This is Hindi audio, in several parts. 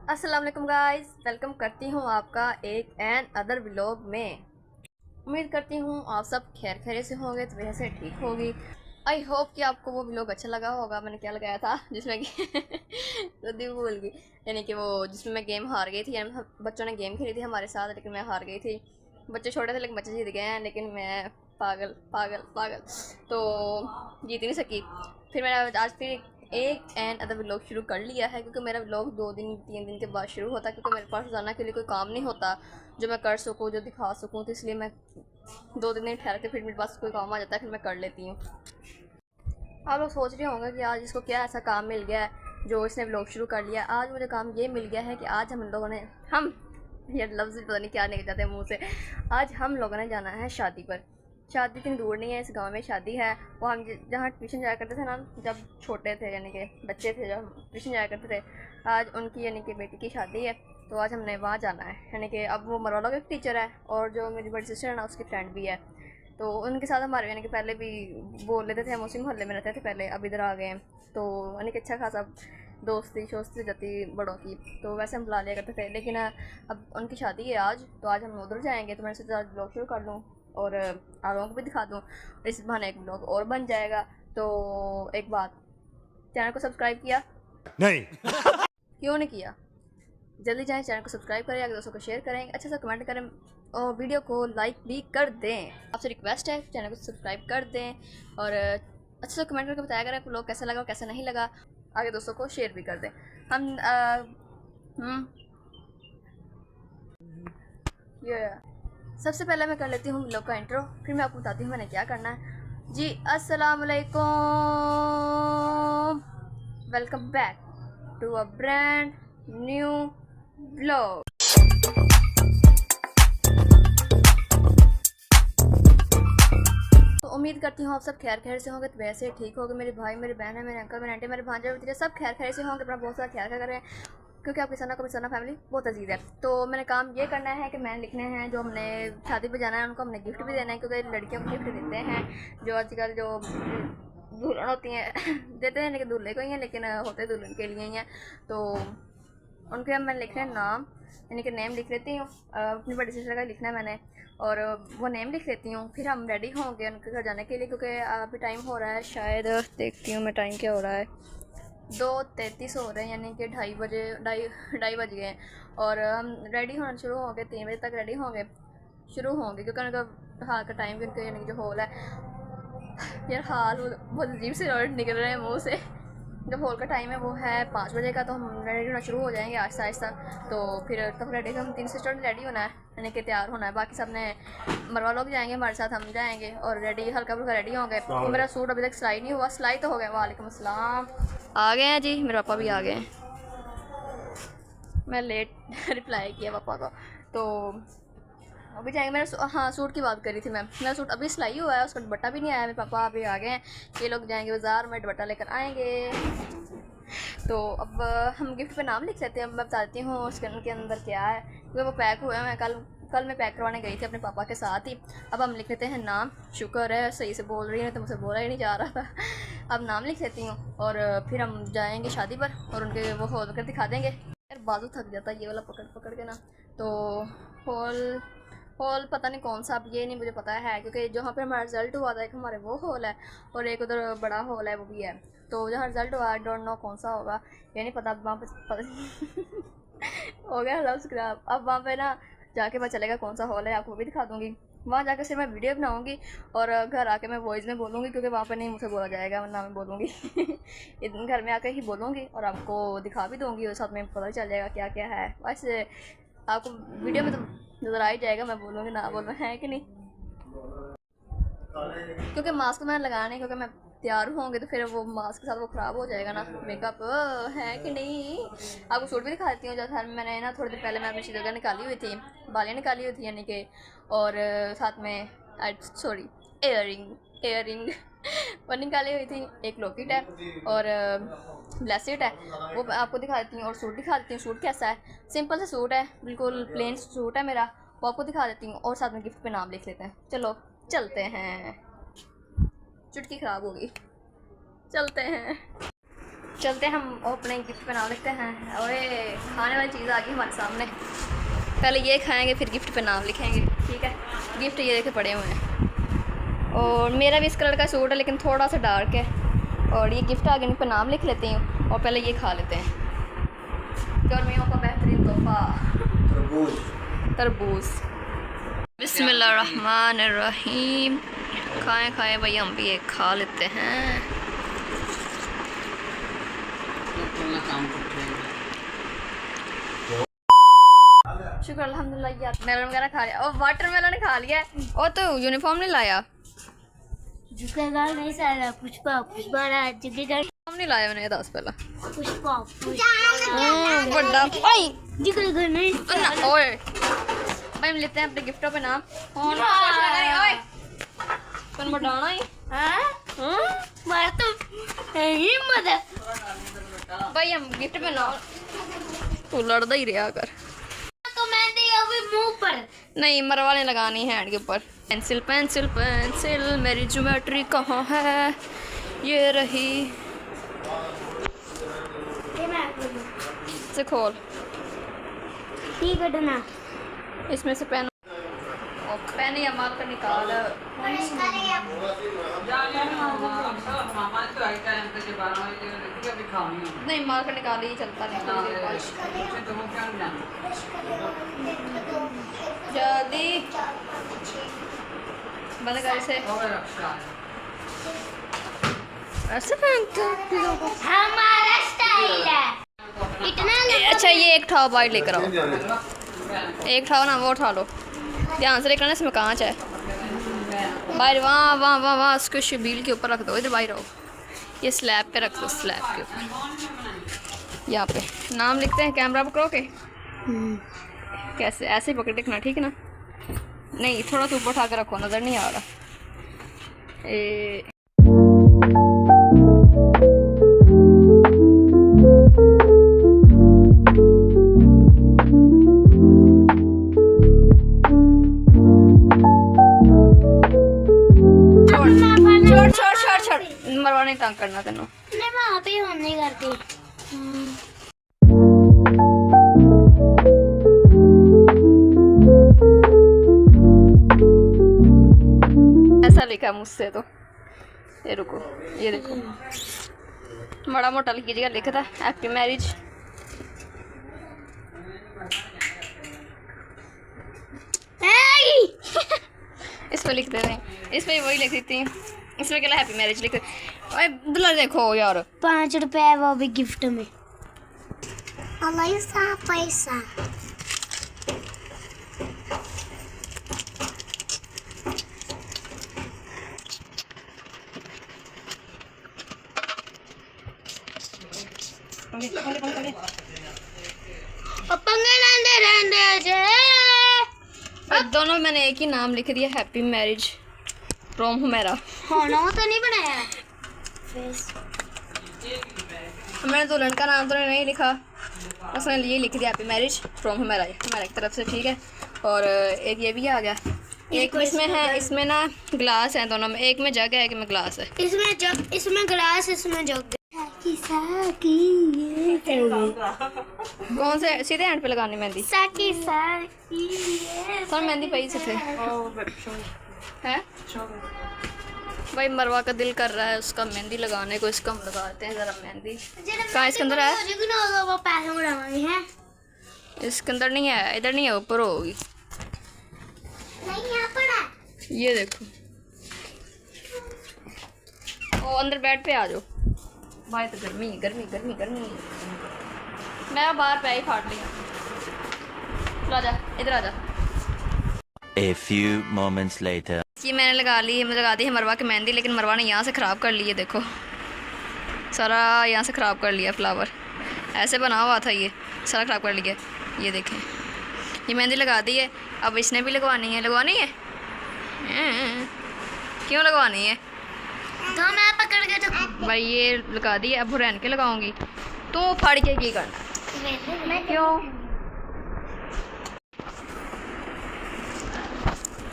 अस्सलाम वालेकुम गाइस, वेलकम करती हूँ आपका एक एंड अदर व्लॉग में। उम्मीद करती हूँ आप सब खैर खैरियत से होंगे, तो वैसे ठीक होगी। आई होप कि आपको वो व्लॉग अच्छा लगा होगा। मैंने क्या लगाया था जिसमें कि तो दिल भूल गई, यानी कि वो जिसमें मैं गेम हार गई थी। यानी बच्चों ने गेम खेली थी हमारे साथ, लेकिन मैं हार गई थी। बच्चे छोटे थे लेकिन बच्चे जीत गए हैं, लेकिन मैं पागल पागल पागल तो जीत ही नहीं सकी। फिर मैंने आज फिर एक एंड अदर व्लॉग शुरू कर लिया है, क्योंकि मेरा व्लॉग 2 दिन 3 दिन के बाद शुरू होता है, क्योंकि मेरे पास रोज़ाना के लिए कोई काम नहीं होता जो मैं कर सकूँ, जो दिखा सकूँ। तो इसलिए मैं 2 दिन ठहर के फिर मेरे पास कोई काम आ जाता है, फिर मैं कर लेती हूँ। आप लोग सोच रहे होंगे कि आज इसको क्या ऐसा काम मिल गया है जो इसने व्लॉग शुरू कर लिया। आज मुझे काम ये मिल गया है कि आज हम लोगों ने ये लफ्ज़ भी पता नहीं क्या निकल जाते हैं मुँह से। आज हम लोगों ने जाना है शादी पर। शादी इतनी दूर नहीं है, इस गांव में शादी है। वो हम जहाँ ट्यूशन जाया करते थे ना, जब छोटे थे, यानी कि बच्चे थे, जब ट्यूशन जाया करते थे, आज उनकी यानी कि बेटी की शादी है। तो आज हमने वहाँ जाना है। यानी कि अब वो मरवाला का एक टीचर है, और जो मेरी बड़ी सिस्टर है ना, उसकी फ्रेंड भी है। तो उनके साथ हमारे यानी कि पहले भी बोल लेते थे, हम उसी मोहल्ले में रहते थे पहले, अब इधर आ गए हैं। तो यानी कि अच्छा खासा दोस्ती शोस्ती जाती बड़ों की, तो वैसे हम बुला लिया करते थे। लेकिन अब उनकी शादी है आज, तो आज हम उधर जाएंगे। तो मैंने सोचा आज ब्लॉग शुरू कर लूँ और आप लोगों को भी दिखा दूँ, इस बहाने एक ब्लॉग और बन जाएगा। तो एक बात, चैनल को सब्सक्राइब किया? नहीं। क्यों नहीं किया? जल्दी जाएं, चैनल को सब्सक्राइब करें, अगर दोस्तों को शेयर करें, अच्छा सा कमेंट करें और वीडियो को लाइक भी कर दें। आपसे रिक्वेस्ट है चैनल को सब्सक्राइब कर दें, और अच्छा सा कमेंट करके बताया करें आपको लोग कैसा लगा और कैसा नहीं लगा। आगे दोस्तों को शेयर भी कर दें। हम ये सबसे पहले मैं कर लेती हूँ व्लॉग का इंट्रो, फिर मैं आपको बताती हूँ मैंने क्या करना है। जी अस्सलाम वालेकुम, welcome back to a brand new vlog. तो उम्मीद करती हूँ आप सब खैर खैर से होंगे, तो वैसे ठीक होंगे। मेरे भाई, मेरी बहन है, मेरे अंकल, मेरे आंटी, मेरे भांजे, मेरे भतीजे, सब खैर खैर से होंगे। अपना बहुत सारा ख्याल करें, क्योंकि आपकी सना को भी सना फैमिली बहुत अजीज़ है। तो मैंने काम ये करना है कि मैंने लिखने हैं जो हमने शादी पे जाना है, उनको हमने गिफ्ट भी देना है, क्योंकि लड़कियों को गिफ्ट देते हैं जो आजकल जो दुल्हन होती हैं देते हैं, लेकिन दूल्हे को ही हैं, लेकिन होते दुल्हन के लिए ही हैं। तो उनके अब मैंने लिखना है नाम, यानी कि नेम लिख लेती हूँ। अपनी बड़ी सिस्टर का लिखना है मैंने, और वो नेम लिख लेती हूँ। फिर हम रेडी होंगे उनके घर जाने के लिए, क्योंकि अभी टाइम हो रहा है, शायद देखती हूँ मैं टाइम क्या हो रहा है, 2:33 हो रहे हैं, यानी कि 2:30 बजे, ढाई बज गए हैं। और हम रेडी होना शुरू होंगे, 3 बजे तक रेडी होंगे, शुरू होंगे, क्योंकि उनका हाल का टाइम भी, उनका यानी कि जो हॉल है, यार हाल बहुत अजीब से वर्ड निकल रहे हैं मुँह से। जब हॉल का टाइम है वो है 5 बजे का, तो हम रेडी होना शुरू हो जाएंगे आहिस्ता आहिस्ता। तो फिर तब रेडी, हम 3 सिस्टर रेडी होना है, यानी कि तैयार होना है। बाकी सब ने मरवा लोग जाएंगे हमारे साथ, हम जाएंगे और रेडी हल्का फुल्का रेडी होंगे। तो मेरा सूट अभी तक सिलाई नहीं हुआ, सिलाई तो हो गया। वालेकुम अस्सलाम, आ गए हैं जी, मेरे पापा भी आ गए हैं। मैं लेट रिप्लाई किया पापा को। तो अभी जाएंगे। मेरा हाँ, सूट की बात करी थी मैं। मेरा सूट अभी सिलाई हुआ है, उसका दुपट्टा भी नहीं आया। मेरे पापा अभी आ गए हैं, ये लोग जाएंगे बाज़ार में, दुपट्टा लेकर आएंगे। तो अब हम गिफ्ट पे नाम लिख लेते हैं। मैं बताती हूँ उसके उनके अंदर क्या है, क्योंकि वो पैक हुए हैं। मैं कल मैं पैक करवाने गई थी अपने पापा के साथ ही। अब हम लिख लेते हैं नाम। शुक्र है सही से बोल रही है, तो मुझसे बोला ही नहीं जा रहा था। अब नाम लिख लेती हूँ, और फिर हम जाएंगे शादी पर, और उनके वो खोल कर दिखा देंगे। यार बाजू थक जाता है ये वाला पकड़ पकड़ के ना। तो हॉल हॉल पता नहीं कौन सा, अब ये नहीं मुझे पता है, क्योंकि जहाँ पे हमारा रिज़ल्ट हुआ था एक हमारे वो हॉल है, और एक उधर बड़ा हॉल है वो भी है। तो जहाँ रिज़ल्ट हुआ, आई डोंट नो कौन सा होगा, ये नहीं पता। अब वहाँ पे पता हो गया लफ्ज़ खराब। अब वहाँ पे ना जाके पता चलेगा कौन सा हॉल है, आपको भी दिखा दूँगी। वहाँ जाकर सिर्फ मैं वीडियो बनाऊँगी, और घर आके मैं वॉइस में बोलूँगी, क्योंकि वहाँ पे नहीं मुझसे बोला जाएगा, वरना मैं बोलूँगी इतने घर में आकर ही बोलूँगी, और आपको दिखा भी दूँगी, और साथ में पता भी चल जाएगा क्या क्या है। वैसे आपको वीडियो में तो नज़र आ ही जाएगा, मैं बोलूँगी ना बोलूँ, है कि नहीं। क्योंकि मास्क तो मैंने लगाना है, क्योंकि मैं तैयार होंगे तो फिर वो मास्क के साथ वो ख़राब हो जाएगा ना, मेकअप, है कि नहीं। आपको सूट भी दिखा देती हूँ। जैसे मैंने ना थोड़ी देर पहले मैं अपनी चीज़ें निकाली हुई थी, बालियाँ निकाली हुई थी, यानी कि, और साथ में सॉरी एयरिंग वो निकाली हुई थी। एक लॉकेट है और ब्रेसलेट है, वो आपको दिखा देती हूँ। और सूट दिखा देती हूँ, सूट कैसा है, सिंपल सा सूट है, बिल्कुल प्लेन सूट है मेरा, वो आपको दिखा देती हूँ। और साथ में गिफ्ट पे नाम लिख लेते हैं। चलो चलते हैं, चुटकी ख़राब होगी, चलते हैं। चलते हैं हम अपने गिफ्ट पे नाम लिखते हैं। ओए खाने वाली चीज़ आ गई हमारे सामने, पहले ये खाएंगे फिर गिफ्ट पे नाम लिखेंगे, ठीक है। गिफ्ट ये देखे पड़े हुए हैं और मेरा भी इस कलर का सूट है लेकिन थोड़ा सा डार्क है। और ये गिफ्ट आगे इन पर नाम लिख लेती हूँ और पहले ये खा लेते हैं। गर्मियों का बेहतरीन तोहफा तरबूज। बिस्मिल्लाहिर्रहमानिर्रहीम। खाएं खाएं भाई, हम भी एक खा लेते हैं। शुक्र अल्हम्दुलिल्लाह। यार मेलन वगैरह खा लिया और वाटरमेलन खा लिया है। और तो यूनिफॉर्म नहीं लाया, नहीं सारा पुष्पा नहीं लाया मैंने 10 पहला पुष्पा बड़ा भाई जिक्र नहीं ओए भाई हम लेते हैं अपने गिफ्टों पे नाम। और ओए तुम बढ़ाना ही मार तो हिम्मत है भाई, हम गिफ्ट पे नाम। तू लड़दा ही रहा कर। तो मेहंदी अभी मुंह पर नहीं, मरवा ने लगानी है हैंड के ऊपर। पेंसिल पेंसिल पेंसिल मेरी ज्योमेट्री कहाँ है, ये रही। से खोल, ठीक है ना इसमें से पेन पेन या मार कर निकाल। नहीं मार कर निकाल ही चलता नहीं जल्दी बंद कर इसे। ऐसे हमारा स्टाइल है इतना। अच्छा ये एक ठाव बाइट लेकर आओ, एक ठाव ना वो उठा लो, ध्यान से लेकर ना, इसमें कांच है बाहर। वहाँ वहाँ वहाँ वहाँ उसको शबील के ऊपर रख दो, इधर बाहर आओ, ये स्लैब पे रख दो, स्लैब के ऊपर। यहाँ पे नाम लिखते हैं, कैमरा पकड़ो के कैसे ऐसे ही पकड़ रखना, ठीक है ना। नहीं थोड़ा सा ऊपर उठा कर रखो, नज़र नहीं आ रहा। मरवा नहीं तंग करना तेनों। नहीं वहाँ पे हम नहीं करती। ऐसा लिखा मुझसे तो, ये रुको, ये देखो बड़ा मोटा लिखिएगा, लिखा था हैप्पी मैरिज। इस पर लिख दे रहे, इस पर वही लिख देती हूँ, इसमें क्या हैप्पी मैरिज लिख। दुल्हा देखो यार, 5 रुपए वो भी गिफ्ट में। पैसा दोनों मैंने एक ही नाम लिख दिया, हैप्पी मैरिज फ्रॉम हुमैरा। होना तो नहीं बनाया मैंने दुल्हन का नाम तो नहीं लिखा, उसने ये लिख दिया हैप्पी मैरिज फ्रॉम हुमैरा हमारे की तरफ से, ठीक है। और एक ये भी आ गया, एक इसमें है, इसमें ना ग्लास है दोनों में, एक में जग है, एक में ग्लास है। इसमें जग, इसमें ग्लास, इसमें जग। कौन से सीधे हैंड पे लगानी मेहंदी? साकी साकी सर मेहंदी पई से थे हैं भाई। मरवा का दिल कर रहा है उसका मेहंदी लगाने को, इसको हम लगाते हैं ज़रा मेहंदी। कहाँ इसके अंदर है? वो पैसे उड़ाएंगे हैं। इसके अंदर नहीं है, इधर नहीं है, ऊपर होगी। नहीं यहाँ पर है। ये देखो, ओ अंदर बेड पे आ जाओ भाई। तो गर्मी गर्मी गर्मी गर्मी, मैं बाहर पे ही फाड़ लिया। राजा इधर आजा। A few moments later. ये मैंने लगा दी है मरवा की मेहंदी, लेकिन मरवा ने यहाँ से ख़राब कर ली है। देखो सारा यहाँ से ख़राब कर लिया, फ्लावर ऐसे बना हुआ था, ये सारा ख़राब कर लिया। ये देखें, ये मेहंदी लगा दी है, अब इसने भी लगवानी है। लगवानी है क्यों लगवानी है? तो मैं पकड़ के तो भाई ये लगा दी है, अब हुरैन के लगाऊंगी। तू फाड़ के की करना क्यों?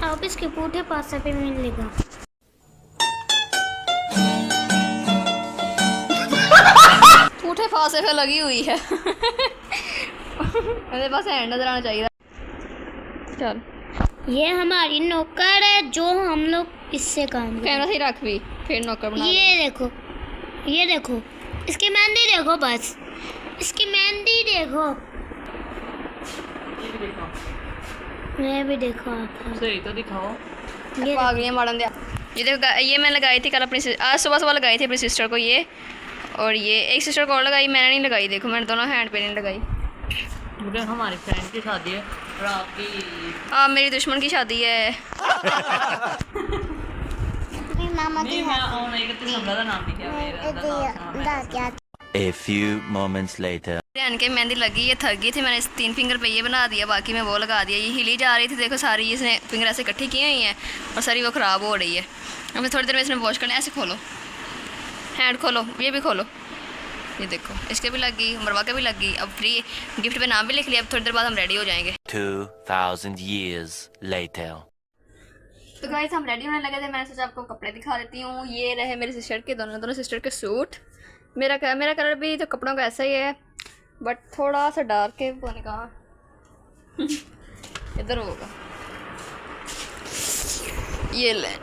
आप इसके पूठे पासे पे मिलेगा। फासे लगी हुई है मेरे पास हैंड नजर आना चाहिए। चल ये हमारी नौकर है जो हम लोग इससे काम कैमरा सही रख भी, फिर नौकर बना ये देखो इसकी मेहंदी देखो, बस इसकी मेहंदी देखो। मैं भी देखो आप सही तो दिखाओ। ये पागलियाँ मारन दिया। ये देखो ये मैं लगाई थी कल अपनी आज सुबह लगाई थी अपनी सिस्टर को ये, और ये एक सिस्टर को और लगाई, मैंने नहीं लगाई। देखो मैंने दोनों हैंड पे नहीं लगाई। मुझे हमारी फ्रेंड की शादी है और आपकी मेरी दुश्मन की शादी है। मामा नहीं मैं ऑन एक तो समझा था नाम भी क्या मेरा A few moments later. रहन के मेहंदी लगी, ये थक गई थी, मैंने 3 फिंगर पे ये बना दिया, बाकी मैं वो लगा दिया। ये हिली जा रही थी, देखो सारी इसने फिंगर ऐसे इकट्ठी की हुई हैं और सारी वो ख़राब हो रही है। अब थोड़ी देर में इसमें वॉश करना है। ऐसे खोलो, हैंड खोलो, ये भी खोलो, ये देखो इसके भी लग गई, मरवा के भी लग गई। अब फ्री गिफ्ट पे नाम भी लिख लिया। अब थोड़ी देर बाद हम रेडी हो जाएंगे। 2000 years later. तो गाइस हम रेडी होने लगे थे, मैंने सोचा आपको कपड़े दिखा देती हूँ। ये रहे मेरे सिस्टर के दोनों सिस्टर के सूट। मेरा कलर भी तो कपड़ों का ऐसा ही है, बट थोड़ा सा डार्क है। पता नहीं कहाँ इधर होगा। ये ले,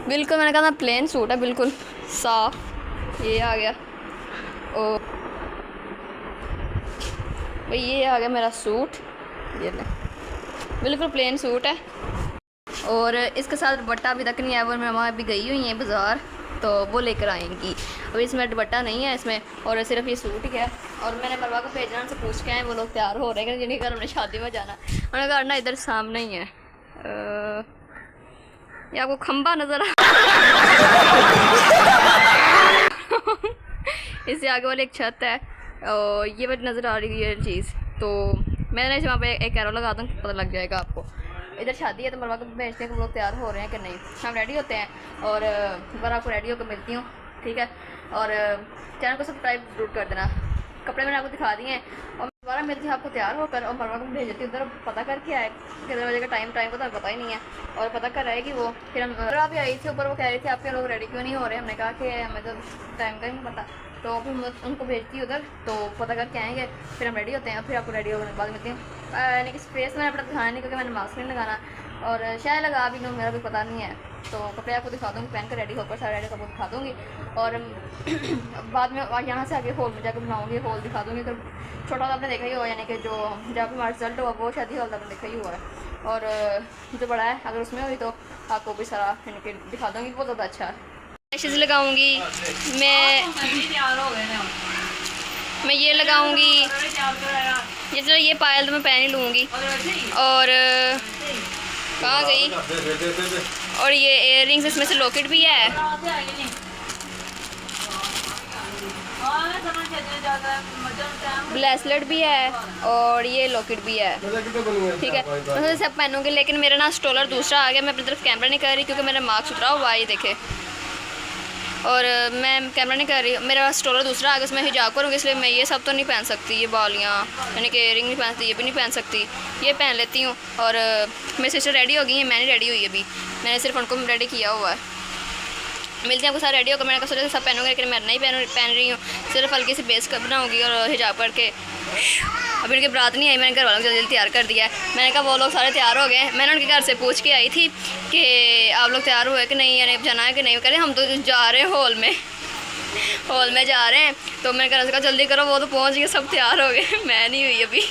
बिल्कुल मैंने कहा था प्लेन सूट है, बिल्कुल साफ। ये आ गया, ओ भाई ये आ गया मेरा सूट। ये ले, बिल्कुल प्लेन सूट है। और इसके साथ दुपट्टा अभी तक नहीं आया, वो मेरी मामा अभी गई हुई हैं बाज़ार, तो वो लेकर आएंगी। अभी इसमें दुपट्टा नहीं है इसमें, और सिर्फ ये सूट ही है। और मैंने मरवा को भेजना, उनसे पूछ के आए, वो लोग तैयार हो रहे हैं जिनके घर हमने शादी में जाना। उन्होंने कहा ना इधर सामने ही है, ये आपको खंबा नज़र आ इससे आगे वाली एक छत है, और ये बस नज़र आ रही है चीज़। तो मैंने इसे वहाँ पे एक एरो लगा दूँ, पता लग जाएगा आपको। इधर शादी है तो मरवा को भेजते हैं कि लोग तैयार हो रहे हैं कि नहीं। हम रेडी होते हैं और बार आपको रेडी होकर मिलती हूँ, ठीक है। और चैनल को सब्सक्राइब जरूर कर देना। कपड़े मैंने आपको दिखा दिए हैं, और दोबारा मिलती हूँ आपको तैयार होकर, और मरवा को भेज देती हूँ उधर। पता करके आए कितने बजे का टाइम को तो पता ही नहीं है, और पता कर आएगी वो। फिर हम मरवा भी आई थी ऊपर, वो कह रही थी आपके लोग रेडी क्यों नहीं हो रहे। हमने कहा कि हमें तो टाइम का ही नहीं पता, तो फिर मैं उनको भेजती हूँ उधर, तो पता करके आएंगे, फिर हम रेडी होते हैं। फिर आपको रेडी होने के बाद मिलती हूँ। यानी कि फेस मैंने अपना दिखाना नहीं, क्योंकि मैंने मास्क नहीं लगाना, और शायद लगा भी लूँ, मेरा भी पता नहीं है। तो कपड़े आपको दिखा दूँगी, पहन कर रेडी होकर सारे रेडी कपड़े दिखा दूँगी। और बाद में यहाँ से आगे हॉल में जाकर बनाऊँगी, हॉल दिखा दूँगी। तो छोटा वाला आपने देखा ही हुआ, यानी कि जो जहाँ पर हमारा रिजल्ट हुआ वो शादी हॉल आपने देखा ही हुआ है। और जो बड़ा है अगर उसमें हुई तो आपको भी सारा यानी कि दिखा दूँगी, बहुत ज़्यादा अच्छा है। लैशेज़ लगाऊंगी मैं ये लगाऊंगी, ये चलो ये पायल तो मैं पहन ही लूँगी। और कहाँ गई, और ये इयररिंग्स, इसमें से लॉकेट भी है, ब्रेसलेट भी है, और ये लॉकेट भी है, ठीक है। मैं सब पहनूंगी, लेकिन मेरा ना स्टोलर दूसरा आ गया। मैं अपनी तरफ कैमरा नहीं कर रही क्योंकि मेरा मार्क्स उतरा हुआ है, ये देखे। और मैं कैमरा नहीं कर रही, मेरा स्टोलर दूसरा आ गया, उसमें हिजाब करूँगी, इसलिए मैं ये सब तो नहीं पहन सकती। ये बालियाँ यानी कि इयरिंग नहीं पहन सकती, ये भी नहीं पहन सकती, ये पहन लेती हूँ। और मेरी सिस्टर रेडी हो गई है, मैं नहीं रेडी हुई अभी, मैंने सिर्फ उनको रेडी किया हुआ है। मिलते हैं आपको सारे रेडी होकर। मैंने कहा सोचा सब पहनूंगी, लेकिन मैं नहीं पहन रही हूँ, सिर्फ हल्की सी बेस कर बनाऊँगी और हिजाब करके। अभी उनकी बारात नहीं आई, मैंने घर वालों को जल्दी तैयार कर दिया है। मैंने कहा वो लोग सारे तैयार हो गए। मैंने उनके घर से पूछ के आई थी कि आप लोग तैयार हुए कि नहीं, यानी जाना है कि नहीं। कह रहे हम तो जा रहे हैं हॉल में जा रहे हैं। तो मैंने कहा जल्दी करो, वो तो पहुँच गए, सब तैयार हो गए, मैं नहीं हुई अभी।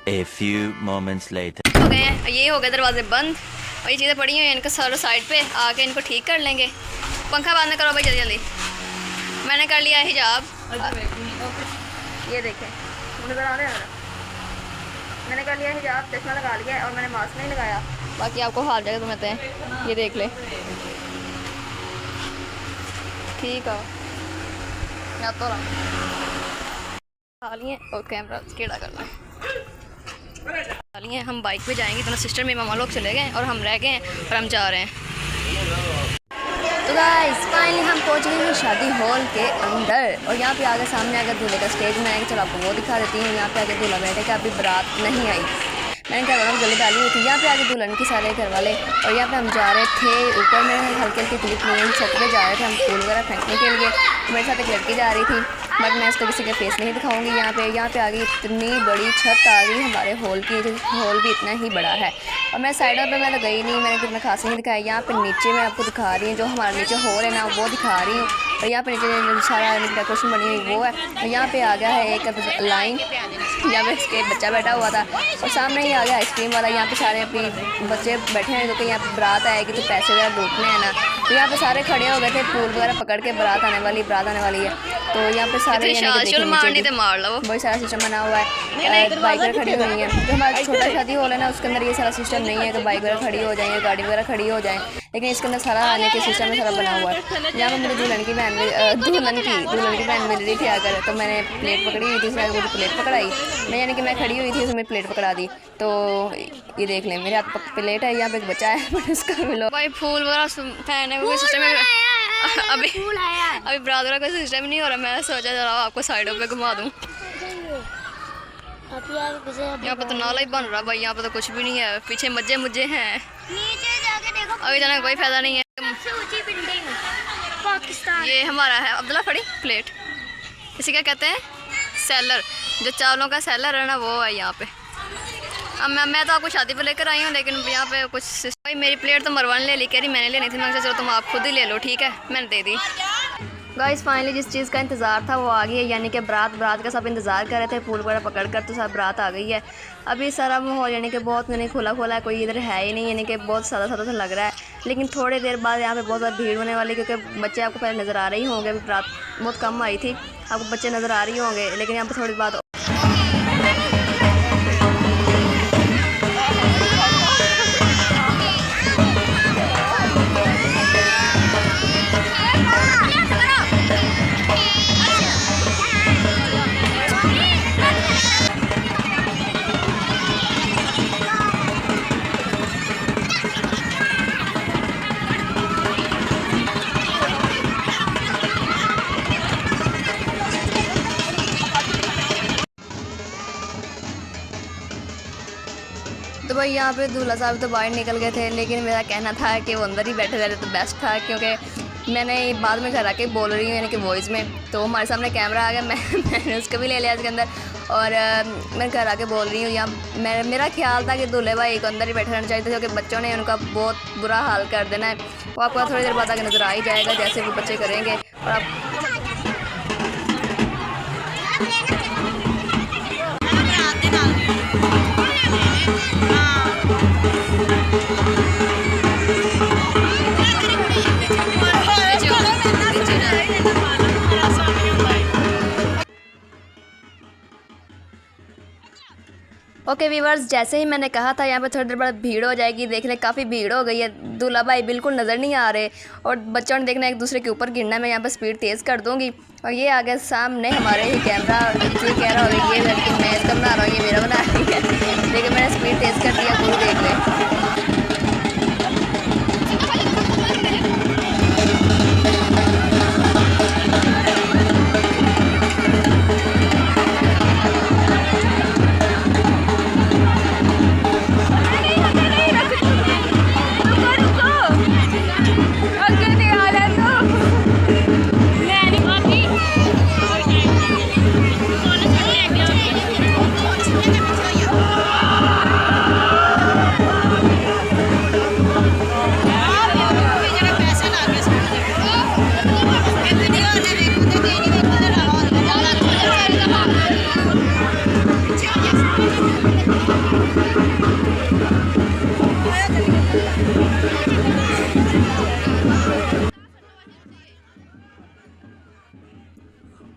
A few moments later. हो गए हैं, ये हो गए दरवाजे बंद, और ये चीज़ें पड़ी हुई हैं, इनका सारा साइड पे आके इनको ठीक कर लेंगे। पंखा बंद करो भाई जल्दी जल्दी। मैंने कर लिया हिजाब, ये देखें नज़र आ रहा है। मैंने कर लिया हिजाब, चश्मा लगा लिया है, और मैंने मास्क नहीं लगाया। बाकी आपको हाल जाएगा तो कहते हैं, ये देख ले, ठीक है। या तो लिए और कैमरा केड़ा करना है। हम बाइक पे जाएंगे, दोनों सिस्टर में मामा लोग चले गए और हम रह गए हैं, और हम जा रहे हैं। तो गाइस फाइनली हम पहुंच गए हैं शादी हॉल के अंदर, और यहाँ पे आगे सामने आगे दूल्हे का स्टेज में आएगा। चलो आपको वो दिखा देती हूँ। यहाँ पे आगे दूल्हा बैठे कि अभी बारात नहीं आई, मैंने घर वालों को जल्दी डाली हुई थी। यहाँ पे आगे दुल्हन के सारे घर वाले, और यहाँ पे हम जा रहे थे ऊपर में हल्के हल्के क्लिप लिए छत पे जा रहे थे हम फूल वगैरह फेंकने के लिए। मेरे साथ एक लड़की जा रही थी, बट मैं इसको किसी के फेस नहीं दिखाऊंगी। यहाँ पे आ गई इतनी बड़ी छत आ गई हमारे हॉल की, हॉल भी इतना ही बड़ा है। और मैं साइडों पे मैं तो गई नहीं, मैंने कितना खास नहीं दिखाया। यहाँ पे नीचे मैं आपको दिखा रही हूँ, जो हमारे नीचे हॉल है ना वो दिखा रही हूँ। और यहाँ पे नीचे सारा डेकोरेशन बनी हुई वो है। और यहाँ पे आ गया है एक लाइन, यहाँ पे इसके बच्चा बैठा हुआ था। और सामने ही आ गया आइसक्रीम वाला। यहाँ पे सारे अपनी बच्चे बैठे हैं क्योंकि यहाँ पे बारात आएगी तो पैसे वगैरह लूटने हैं ना। तो यहाँ पे सारे खड़े हो गए थे, फूल वगैरह पकड़ के बारात आने वाली है। तो यहाँ पे सारे बहुत सारा सिस्टम बना हुआ है। बाइक वगैरह खड़ी हुई है। जो हमारा छोटा शादी हॉल है ना उसके अंदर ये सारा सिस्टम नहीं है कि बाइक वगैरह खड़ी हो जाएंगे, गाड़ी वगैरह खड़ी हो जाए, लेकिन इसके अंदर सारा आने के सिस्टम में सारा बना हुआ है। यहाँ पे मेरी दुल्हन की बहन मिल रही थी आकर, तो मैंने प्लेट पकड़ी हुई थी, उसने मुझे प्लेट पकड़ाई। मैं यानी कि मैं खड़ी हुई थी, उसने मेरी प्लेट पकड़ा दी। तो ये देख लें मेरे हाथ प्लेट है, यहाँ पे एक बच्चा है बट उसका मिलो भाई फूल वगैरह पहने हुए सिस्टम में अभी ब्रादर का सिस्टम नहीं हो रहा। मैं सोचा जरा आपको साइडों पे घुमा दूँ। यहाँ पे तो नाला ही बन रहा भाई, यहाँ पे तो कुछ भी नहीं है, पीछे मज्जे मुज्जे हैं। अभी जाने का कोई फायदा नहीं है। पाकिस्तान ये हमारा है अब्दुल्ला फड़ी प्लेट, इसे क्या कहते हैं, सेलर। जो चावलों का सेलर है ना वो है यहाँ पे। अब मैं तो आपको शादी पे लेकर आई हूँ, लेकिन यहाँ पे कुछ भाई मेरी प्लेट तो मरवान ले ली, कह रही मैंने लेनी थी। मैं चलो तुम आप खुद ही ले लो, ठीक है, मैंने दे दी। गाइस फाइनली जिस चीज़ का इंतज़ार था वो आ गई है, यानी कि बारात का सब इंतज़ार कर रहे थे, फूल वगैरह पकड़ कर, तो सब बारात आ गई है। अभी सारा माहौल यानी कि बहुत मैंने खुला है, कोई इधर है ही नहीं, यानी कि बहुत सादा सा लग रहा है। लेकिन थोड़ी देर बाद यहाँ पे बहुत ज़्यादा भीड़ होने वाली, क्योंकि बच्चे आपको पहले नज़र आ रही होंगे। अभी बारात बहुत कम आई थी, आपको बच्चे नज़र आ रही होंगे, लेकिन यहाँ पर थोड़ी बात तो भाई यहाँ पे दूल्हा साहब तो बाहर निकल गए थे, लेकिन मेरा कहना था कि वो अंदर ही बैठे रहते तो बेस्ट था, क्योंकि मैंने बाद में घर आके बोल रही हूँ यानी कि वॉइस में, तो हमारे सामने कैमरा आ गया, मैंने उसको भी ले लिया इसके अंदर। और मैं घर आके बोल रही हूँ, यहाँ मेरा ख्याल था कि दूल्हे भाई को अंदर ही बैठे रहना चाहिए था, क्योंकि बच्चों ने उनका बहुत बुरा हाल कर देना है। वो आपको थोड़ी देर बाद आगे नज़र आ ही जाएगा जैसे वो बच्चे करेंगे। और आप ओके व्यूवर्स, जैसे ही मैंने कहा था यहाँ पे थोड़ी देर बाद भीड़ हो जाएगी, देख लें काफ़ी भीड़ हो गई है। दूल्हा भाई बिल्कुल नज़र नहीं आ रहे और बच्चों ने देखना एक दूसरे के ऊपर गिरना। मैं यहाँ पर स्पीड तेज़ कर दूँगी और ये आ गया सामने हमारे ही कैमरा। ये कह रहा होगा ये लड़की मैं इसका बना रहा हूँ, ये मेरा बना रही है, लेकिन मैंने स्पीड तेज़ कर दिया, पूरी देख लें।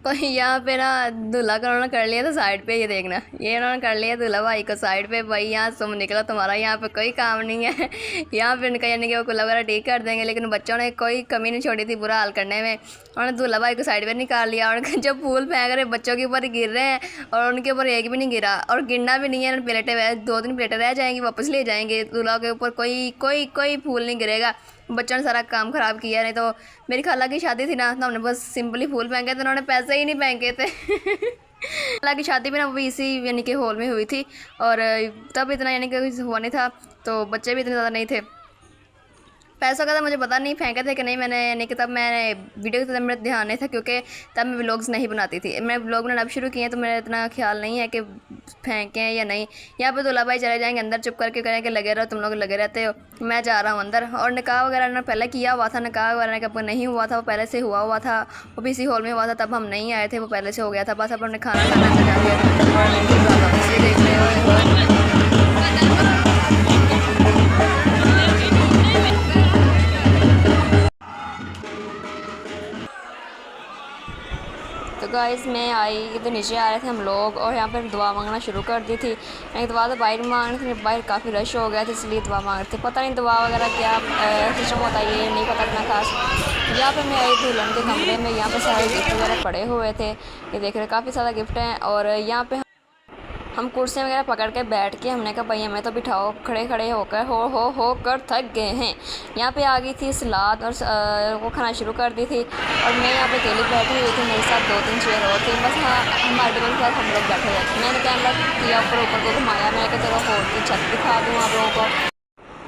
तो यहाँ पे ना दूल्हा का उन्होंने कर लिया था साइड पे, ये देखना, ये उन्होंने कर लिया दूल्हा भाई को साइड पे। भाई यहाँ तुम निकला, तुम्हारा यहाँ पे कोई काम नहीं है। यहाँ पे उनका यानी कि वो कुल्ला वगैरह ठीक कर देंगे, लेकिन बच्चों ने कोई कमी नहीं छोड़ी थी बुरा हाल करने में। उन्होंने दूल्हा भाई को साइड पे निकाल लिया और जब फूल फेंक रहे बच्चों के ऊपर गिर रहे हैं और उनके ऊपर एक भी नहीं गिरा और गिरना भी नहीं है। प्लेटें 2-3 प्लेटें रह जाएंगी, वापस ले जाएंगे। दूल्हा के ऊपर कोई फूल नहीं गिरेगा। बच्चों ने सारा काम ख़राब किया। नहीं तो मेरी खाला की शादी थी ना, तो हमने बस सिंपली फूल फेंके थे, उन्होंने पैसे ही नहीं फेंके थे। खाला की शादी भी ना वो इसी यानी कि हॉल में हुई थी और तब इतना यानी कि हुआ नहीं था, तो बच्चे भी इतने ज़्यादा नहीं थे। पैसों का तो मुझे पता नहीं फेंके थे कि नहीं, मैंने यानी कि तब मैंने वीडियो की तरफ मेरा ध्यान नहीं था क्योंकि तब मैं व्लॉग्स नहीं बनाती थी। मैं व्लॉग बनाना अब शुरू किए हैं तो मेरा इतना ख्याल नहीं है कि फेंकें या नहीं। यहाँ पे दूल्हा भाई चले जाएंगे अंदर, चुप करके कहें कि लगे रहो, तुम लोग लगे रहते हो, मैं जा रहा हूँ अंदर। और निकाह वगैरह ने पहले किया हुआ था, निकाह वगैरह का नहीं हुआ था, वो पहले से हुआ था, वो भी इसी हॉल में हुआ था, तब हम नहीं आए थे, वो पहले से हो गया था। बस अब हमने खाना खाना अंदर जाके देख रहे हो। तो गाइस मैं आई तो नीचे आ रहे थे हम लोग और यहाँ पर दुआ मांगना शुरू कर दी थी। मैं दुआ तो बाहर मांग रही थी, बाहर काफ़ी रश हो गया था इसलिए दुआ मांग रहे थे। पता नहीं दुआ वगैरह क्या सिस्टम होता है ये नहीं पता इतना खास। यहाँ पे मैं आई दुल्हन के कमरे में, यहाँ पे सारे गिफ्ट वगैरह पड़े हुए थे, ये देख रहे काफ़ी सारा गिफ्ट हैं। और यहाँ पे हम कुर्सियाँ वगैरह पकड़ के बैठ के हमने कहा भाई हमें तो बिठाओ, खड़े खड़े होकर हो कर थक गए हैं। यहाँ पे आ गई थी सलाद और वो खाना शुरू कर दी थी और मैं यहाँ पे अकेली बैठी हुई थी, मेरे साथ 2-3 चेयर और थी। बस हाँ हमारे टेबल के साथ हम लोग बैठे हुए थे। मैंने कैमरा किया ऊपर को घुमाया, मैंने कहा चलो हॉल की छत दिखा दूँ आप लोगों को।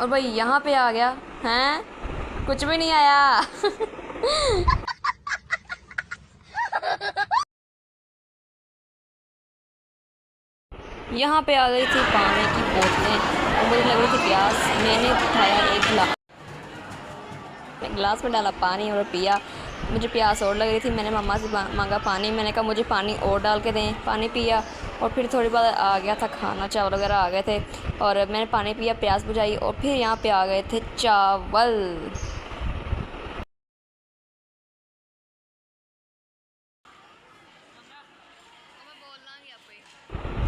और भाई यहाँ पे आ गया हैं, कुछ भी नहीं आया। यहाँ पे आ गई थी पानी की बोतलें और मुझे लग रही थी प्यास। मैंने उठाया एक गिलास में डाला पानी और पिया। मुझे प्यास और लग रही थी, मैंने मम्मा से मांगा पानी, मैंने कहा मुझे पानी और डाल के दें, पानी पिया। और फिर थोड़ी बार आ गया था खाना, चावल वगैरह आ गए थे और मैंने पानी पिया, प्यास बुझाई और फिर यहाँ पे आ गए थे चावल।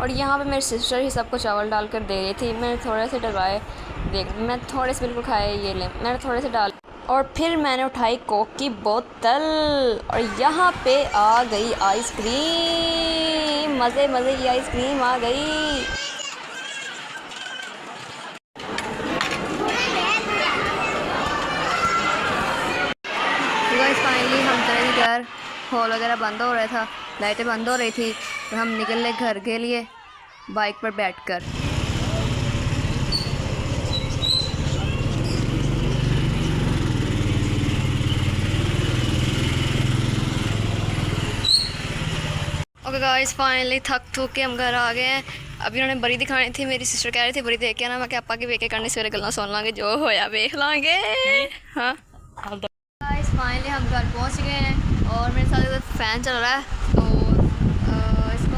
और यहाँ पे मेरी सिस्टर ही सबको चावल डाल कर दे रही थी। मैंने थोड़े से डलवाए, देख मैं थोड़े से बिल्कुल खाए, ये ले मैंने थोड़े से डाल। और फिर मैंने उठाई कोक की बोतल और यहाँ पे आ गई आइसक्रीम, मज़े मज़े की आइसक्रीम आ गई। फाइनली हम चले घर, हॉल वगैरह बंद हो रहा था, लाइटें बंद हो रही थी और हम निकले घर के लिए बाइक पर बैठकर। ओके गाइस फाइनली थक के हम घर आ गए हैं। अभी उन्होंने बड़ी दिखानी थी, मेरी सिस्टर कह रही थी बड़ी देख के ना, मैं क्या आपा की वेखे करने सवेरे गल्ला सुन लांगे, जो होया वेख लांगे। हाँ गाइस फाइनली हम घर पहुंच गए हैं और मेरे साथ फ़ैन चल रहा है तो इसको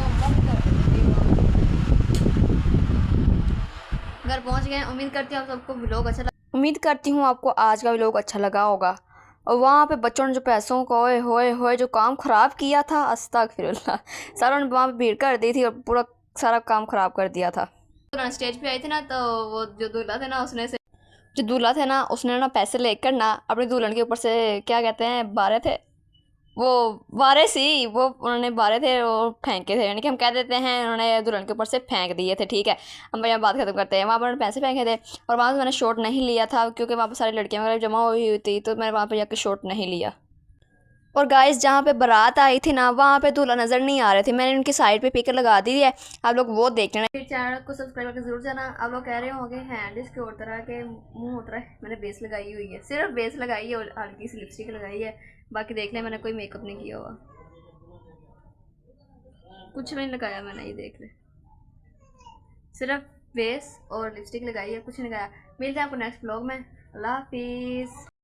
घर पहुंच गए हैं। उम्मीद करती हूँ आप सबको व्लॉग अच्छा लगा, उम्मीद करती हूँ आपको आज का व्लॉग अच्छा लगा होगा। और वहाँ पे बच्चों ने जो पैसों को ओए होए होए जो काम ख़राब किया था, अस्तगफिरुल्लाह, सारों ने वहाँ पे भीड़ कर दी थी और पूरा सारा काम ख़राब कर दिया था। स्टेज पे आई थी ना तो वो जो दूल्हा थे ना उसने ना पैसे लेकर ना अपनी दुल्हन के ऊपर से क्या कहते हैं बारे थे, वो बारे सी वो उन्होंने बारे थे वो फेंके थे, यानी कि हम कह देते हैं उन्होंने दुल्हन के ऊपर से फेंक दिए थे। ठीक है, हम यहाँ बात खत्म करते हैं। वहाँ पर पैसे फेंके थे और वहाँ से मैंने शॉट नहीं लिया था क्योंकि वहाँ पर सारी लड़कियाँ वगैरह जमा हुई थी तो मैंने वहाँ पर जाकर शॉट नहीं लिया। और गाइस जहाँ पे बारात आई थी ना वहाँ पे दूल्हा नज़र नहीं आ रहे थे, मैंने उनकी साइड पे पिक लगा दी है, आप लोग वो देख लेना। फिर चैनल को सब्सक्राइब करके जरूर जाना। आप लोग कह रहे होंगे हैंड इसके और तरह के मुंह होता है, मैंने बेस लगाई हुई है, सिर्फ बेस लगाई है और हल्की सी लिपस्टिक लगाई है, बाकी देख लें मैंने कोई मेकअप नहीं किया हुआ, कुछ नहीं लगाया मैंने, ये देख ले सिर्फ बेस और लिपस्टिक लगाई है, कुछ नहीं लगाया। मिलते हैं आपको नेक्स्ट व्लॉग में। अल्लाह हाफिज़।